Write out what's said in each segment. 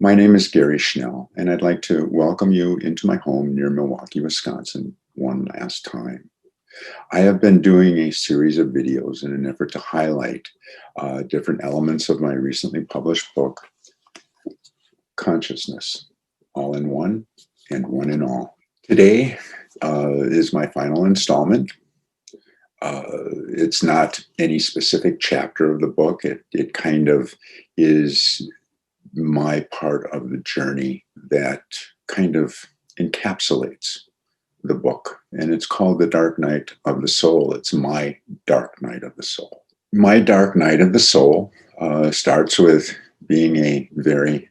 My name is Gary Schnell, and I'd like to welcome you into my home near Milwaukee, Wisconsin, one last time. I have been doing a series of videos in an effort to highlight different elements of my recently published book, Consciousness, All in One and One in All. Today is my final installment. It's not any specific chapter of the book. It kind of is my part of the journey that kind of encapsulates the book. And it's called The Dark Night of the Soul. It's my dark night of the soul. My dark night of the soul starts with being a very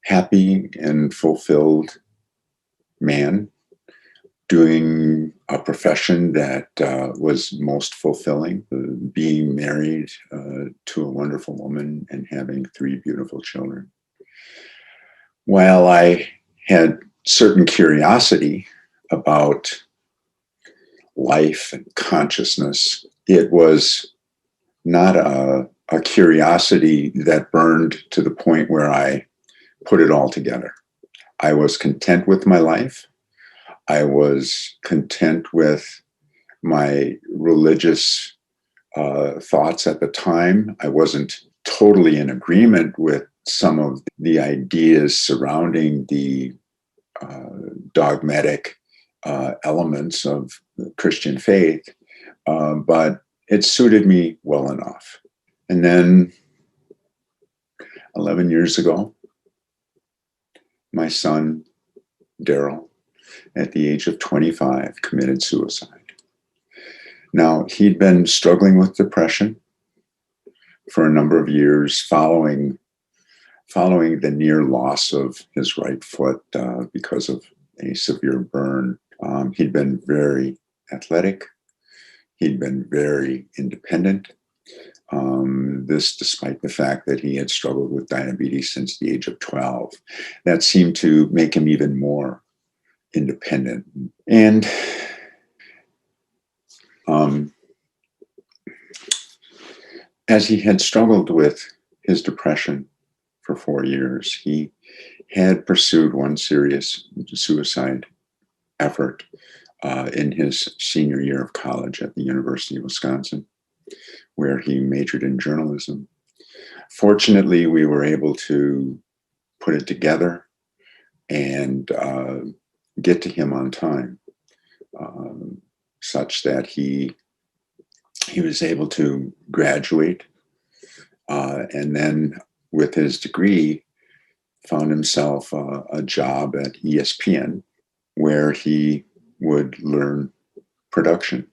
happy and fulfilled man doing a profession that was most fulfilling, being married to a wonderful woman and having 3 beautiful children. While I had certain curiosity about life and consciousness, it was not a curiosity that burned to the point where I put it all together. I was content with my life. I was content with my religious thoughts at the time. I wasn't totally in agreement with some of the ideas surrounding the dogmatic elements of the Christian faith, but it suited me well enough. And then 11 years ago, my son, Daryl, at the age of 25, committed suicide. Now, he'd been struggling with depression for a number of years following the near loss of his right foot because of a severe burn. He'd been very athletic. He'd been very independent. This despite the fact that he had struggled with diabetes since the age of 12. That seemed to make him even more independent. And as he had struggled with his depression for 4 years, he had pursued one serious suicide effort in his senior year of college at the University of Wisconsin, where he majored in journalism. Fortunately, we were able to put it together and get to him on time, such that he was able to graduate, and then with his degree found himself a job at ESPN, where he would learn production.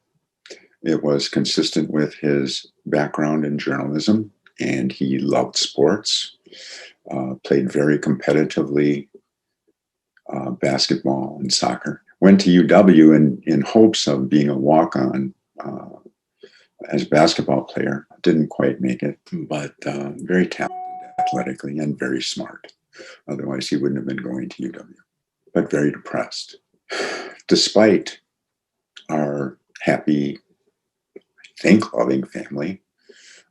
It was consistent with his background in journalism, and he loved sports, played very competitively basketball and soccer. Went to UW in hopes of being a walk-on as a basketball player. Didn't quite make it, but very talented athletically and very smart. Otherwise, he wouldn't have been going to UW, but very depressed. Despite our happy, I think, loving family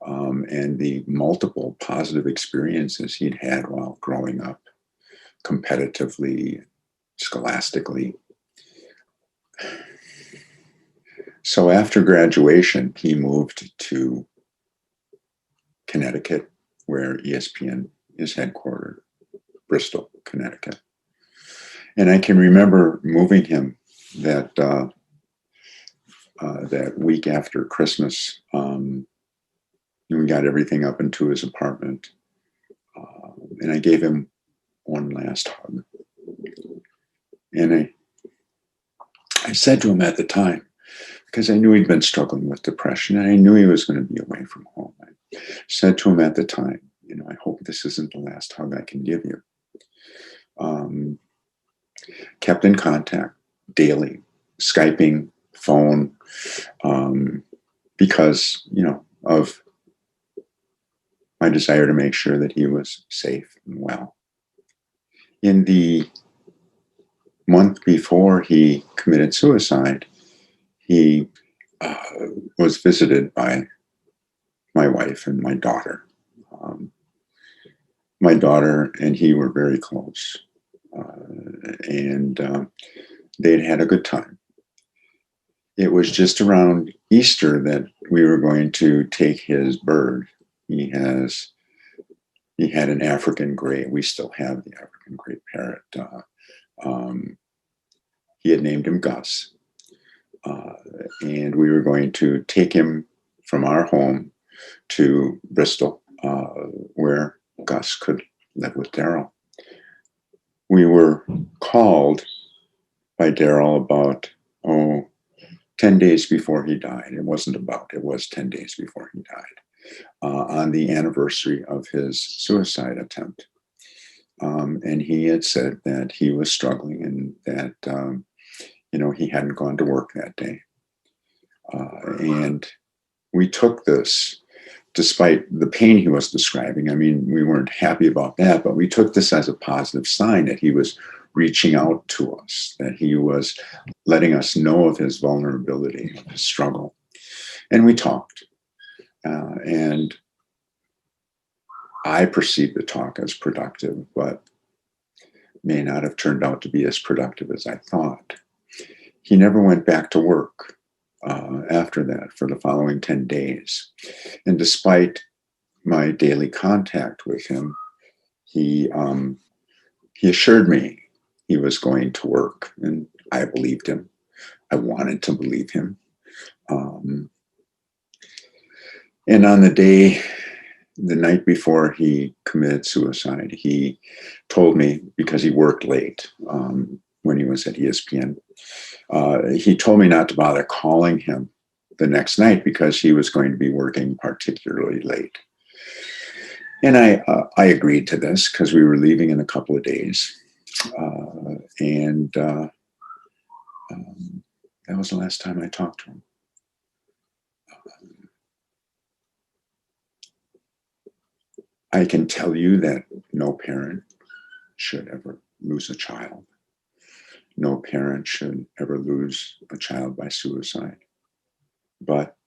and the multiple positive experiences he'd had while growing up competitively, scholastically. So after graduation, he moved to Connecticut, where ESPN is headquartered, Bristol, Connecticut. And I can remember moving him that week after Christmas. We got everything up into his apartment, and I gave him one last hug. And I said to him at the time, because I knew he'd been struggling with depression and I knew he was going to be away from home, I said to him at the time, I hope this isn't the last hug I can give you. Kept in contact daily, Skyping, phone, because, of my desire to make sure that he was safe and well. In the month before he committed suicide, he was visited by my wife and my daughter. My daughter and he were very close, and they'd had a good time. It was just around Easter that we were going to take his bird. He has he had an African gray. We still have the African gray parrot. Um, he had named him Gus, uh, and we were going to take him from our home to Bristol, where Gus could live with Daryl. We were called by Daryl about, 10 days before he died. It wasn't about, it was 10 days before he died, on the anniversary of his suicide attempt. And he had said that he was struggling and that, he hadn't gone to work that day. And we took this, despite the pain he was describing. I mean, we weren't happy about that, but we took this as a positive sign that he was reaching out to us, that he was letting us know of his vulnerability, of his struggle. And we talked. And I perceived the talk as productive, but may not have turned out to be as productive as I thought. He never went back to work after that for the following 10 days. And despite my daily contact with him, he assured me he was going to work, and I believed him. I wanted to believe him. And on the night before he committed suicide, he told me, because he worked late when he was at ESPN, he told me not to bother calling him the next night because he was going to be working particularly late. And I agreed to this because we were leaving in a couple of days. And that was the last time I talked to him. I can tell you that no parent should ever lose a child. No parent should ever lose a child by suicide. But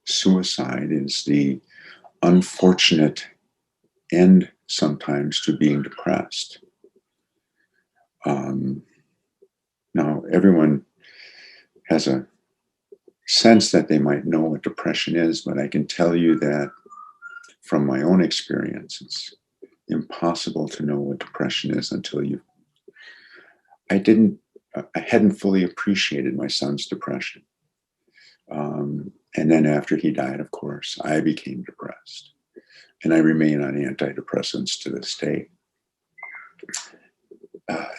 suicide is the unfortunate end sometimes to being depressed. Now, everyone has a sense that they might know what depression is, but I can tell you that from my own experience, it's impossible to know what depression is until I hadn't fully appreciated my son's depression. And then after he died, of course, I became depressed. And I remain on antidepressants to this day.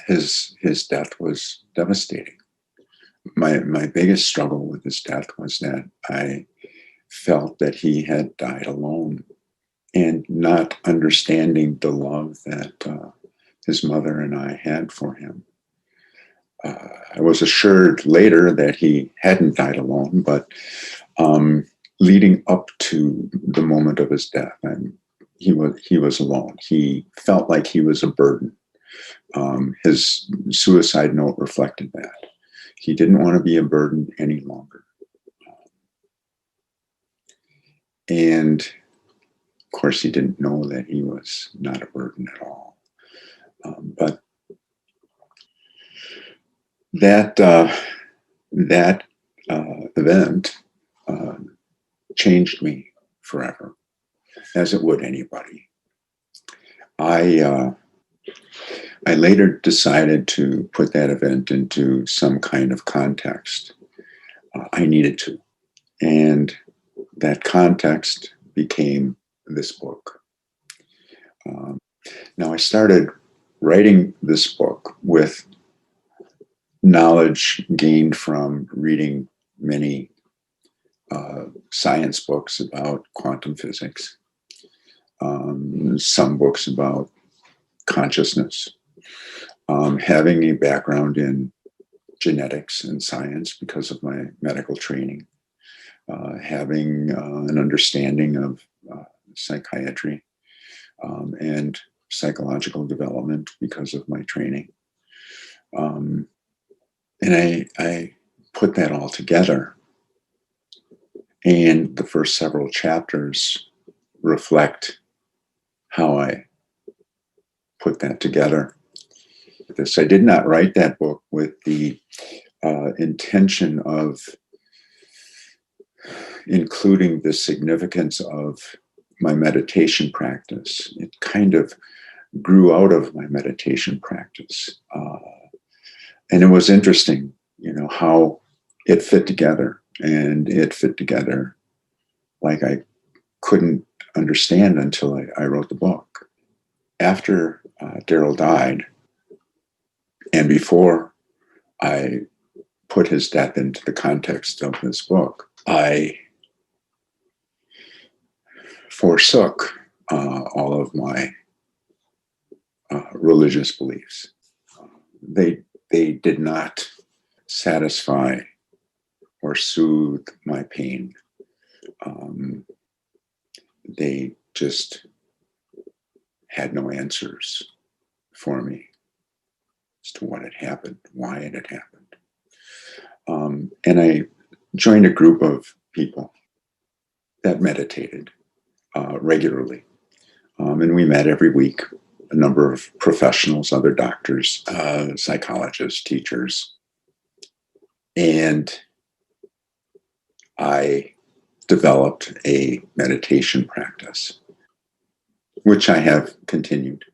His death was devastating. My biggest struggle with his death was that I felt that he had died alone and not understanding the love that his mother and I had for him. I was assured later that he hadn't died alone, but leading up to the moment of his death, he was alone. He felt like he was a burden. His suicide note reflected that. He didn't want to be a burden any longer. And of course, he didn't know that he was not a burden at all. But that event changed me forever, as it would anybody. I later decided to put that event into some kind of context. I needed to. And that context became this book. Now, I started writing this book with knowledge gained from reading many science books about quantum physics, some books about consciousness, having a background in genetics and science because of my medical training, having an understanding of psychiatry and psychological development because of my training. And I put that all together. And the first several chapters reflect how I put that together. I did not write that book with the intention of including the significance of my meditation practice. It kind of grew out of my meditation practice. And it was interesting, how it fit together. And it fit together like I couldn't understand until I wrote the book. After Daryl died, and before I put his death into the context of this book, I forsook all of my religious beliefs. They did not satisfy or soothe my pain. They just had no answers for me as to what had happened, why it had happened. And I joined a group of people that meditated regularly. And we met every week, a number of professionals, other doctors, psychologists, teachers. And I developed a meditation practice, which I have continued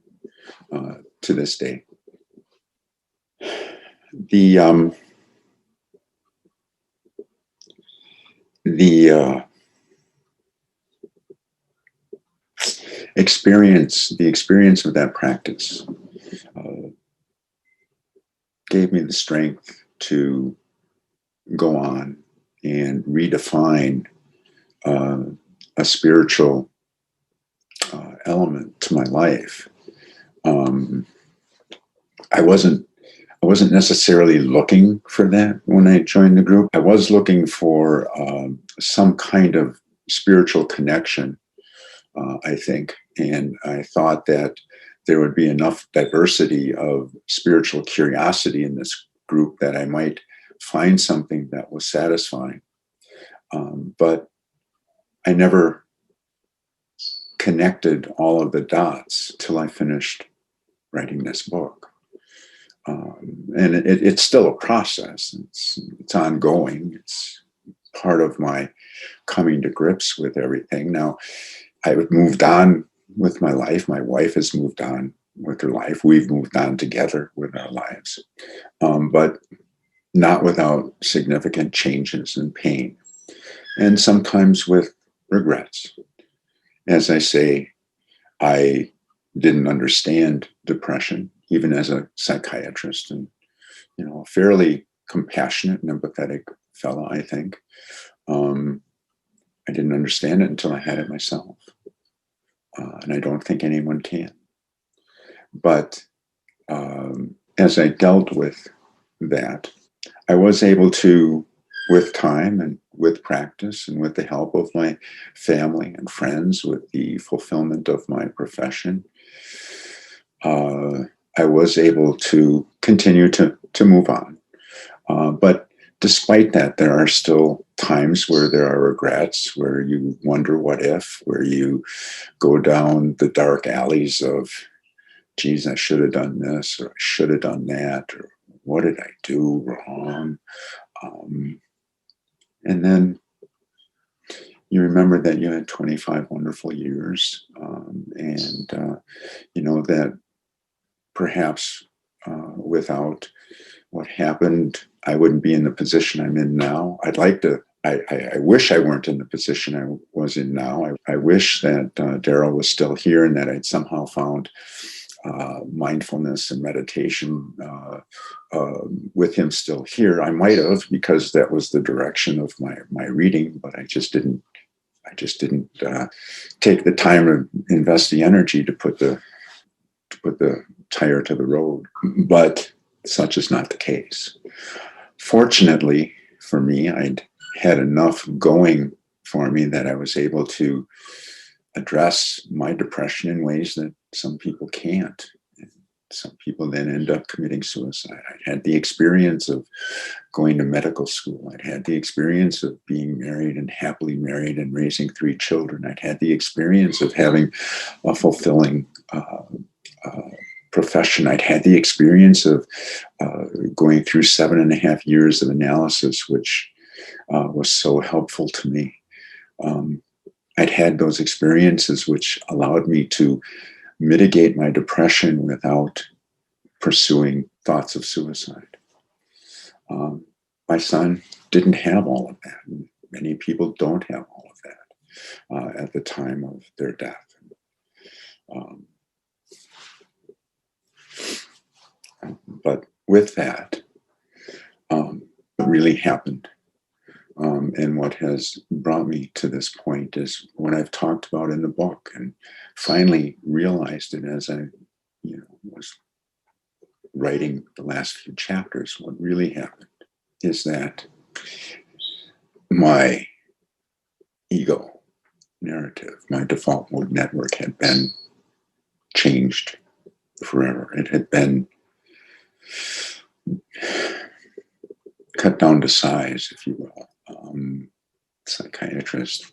to this day. The experience of that practice gave me the strength to go on and redefine a spiritual element to my life. I wasn't necessarily looking for that when I joined the group. I was looking for some kind of spiritual connection, I think. And I thought that there would be enough diversity of spiritual curiosity in this group that I might find something that was satisfying. But I never connected all of the dots till I finished writing this book. And it's still a process. It's ongoing. It's part of my coming to grips with everything. Now, I've moved on with my life. My wife has moved on with her life. We've moved on together with our lives, but not without significant changes and pain, and sometimes with regrets. As I say, I didn't understand depression, even as a psychiatrist, and a fairly compassionate and empathetic fellow, I think. I didn't understand it until I had it myself. And I don't think anyone can. But as I dealt with that, I was able to, with time and with practice and with the help of my family and friends, with the fulfillment of my profession, I was able to continue to move on. But despite that, there are still times where there are regrets, where you wonder what if, where you go down the dark alleys of, geez, I should have done this, or I should have done that, or what did I do wrong? And then you remember that you had 25 wonderful years, and that perhaps without what happened, I wouldn't be in the position I'm in now. I wish I weren't in the position I was in now. I wish that Daryl was still here and that I'd somehow found mindfulness and meditation with him still here. I might have, because that was the direction of my reading, but I just didn't take the time or invest the energy to put the tire to the road. But such is not the case. Fortunately for me, I'd had enough going for me that I was able to address my depression in ways that some people can't. Some people then end up committing suicide. I had the experience of going to medical school. I'd had the experience of being married and happily married and raising 3 children. I'd had the experience of having a fulfilling profession. I'd had the experience of going through 7.5 years of analysis, which was so helpful to me. I'd had those experiences which allowed me to mitigate my depression without pursuing thoughts of suicide. My son didn't have all of that. Many people don't have all of that at the time of their death. But with that, what really happened, and what has brought me to this point, is what I've talked about in the book, and finally realized it as I, was writing the last few chapters. What really happened is that my ego narrative, my default mode network, had been changed forever. It had been cut down to size, if you will. Psychiatrist,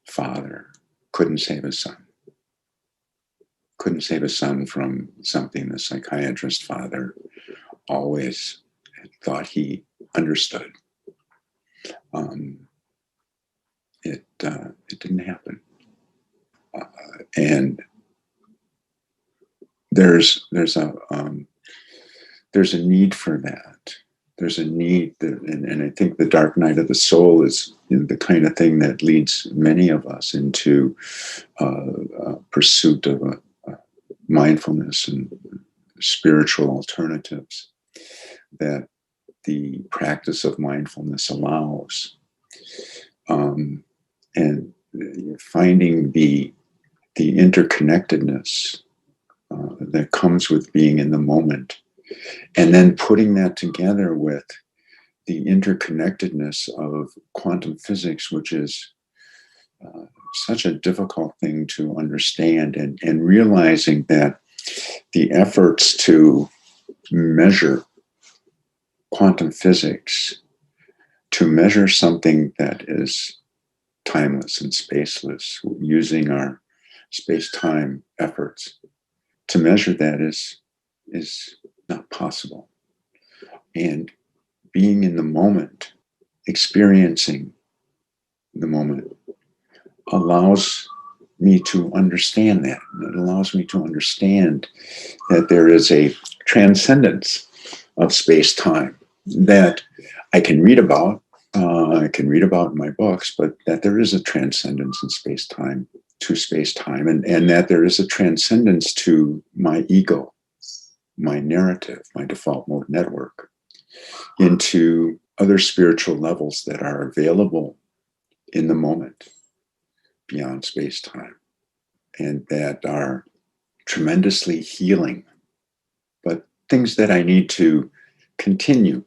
father, couldn't save his son. Couldn't save his son from something the psychiatrist father always thought he understood. It didn't happen. And there's a need for that. There's a need that, and I think the dark night of the soul is the kind of thing that leads many of us into pursuit of mindfulness and spiritual alternatives that the practice of mindfulness allows. And finding the interconnectedness that comes with being in the moment, and then putting that together with the interconnectedness of quantum physics, which is such a difficult thing to understand, and realizing that the efforts to measure quantum physics, to measure something that is timeless and spaceless, using our space-time efforts, to measure that is not possible. And being in the moment, experiencing the moment, allows me to understand that. It allows me to understand that there is a transcendence of space-time that I can read about. I can read about in my books, but that there is a transcendence in space-time, to space-time, and that there is a transcendence to my ego, my narrative, my default mode network, into other spiritual levels that are available in the moment, beyond space-time, and that are tremendously healing, but things that I need to continue.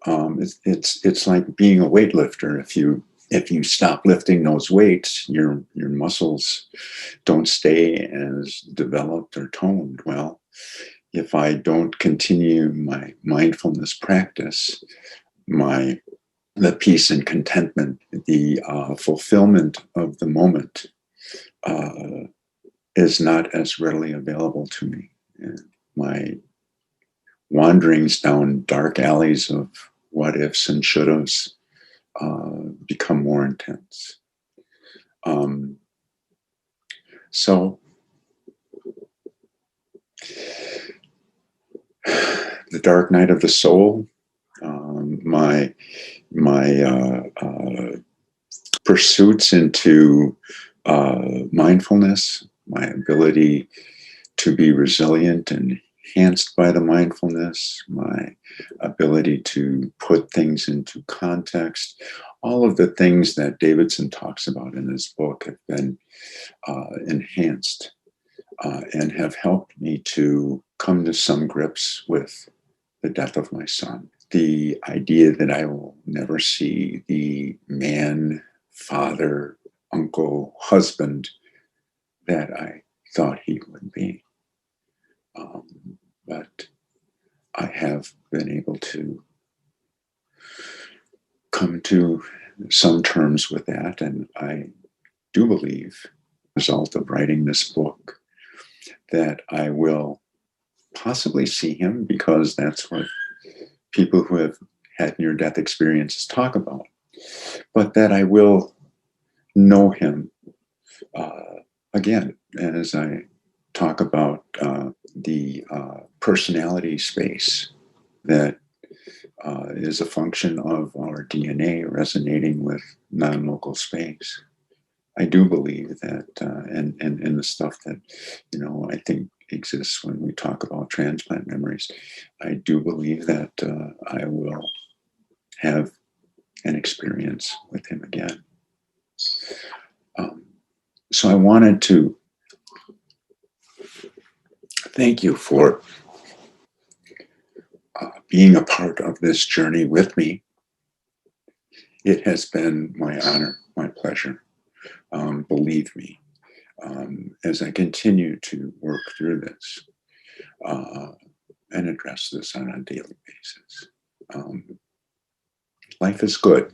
It's like being a weightlifter. If you stop lifting those weights, your muscles don't stay as developed or toned. Well, if I don't continue my mindfulness practice, the peace and contentment, the fulfillment of the moment is not as readily available to me. And my wanderings down dark alleys of what ifs and should haves become more intense. So the dark night of the soul, my pursuits into mindfulness, my ability to be resilient and enhanced by the mindfulness, my ability to put things into context, all of the things that Davidson talks about in his book have been enhanced and have helped me to come to some grips with the death of my son. The idea that I will never see the man, father, uncle, husband that I thought he would be. But I have been able to come to some terms with that, and I do believe, as a result of writing this book, that I will possibly see him, because that's what people who have had near-death experiences talk about, but that I will know him again, as I talk about the personality space that is a function of our DNA resonating with non-local space. I do believe that, and the stuff that, I think exists when we talk about transplant memories, I do believe that I will have an experience with him again. So I wanted to thank you for being a part of this journey with me. It has been my honor, my pleasure. Believe me, as I continue to work through this and address this on a daily basis. Life is good.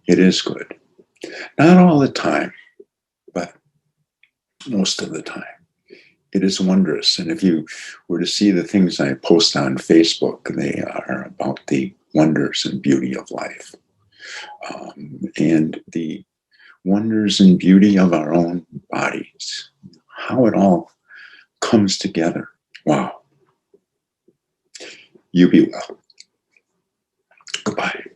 It is good. Not all the time, but most of the time. It is wondrous. And if you were to see the things I post on Facebook, they are about the wonders and beauty of life, and the wonders and beauty of our own bodies, how it all comes together. Wow. You be well. Goodbye.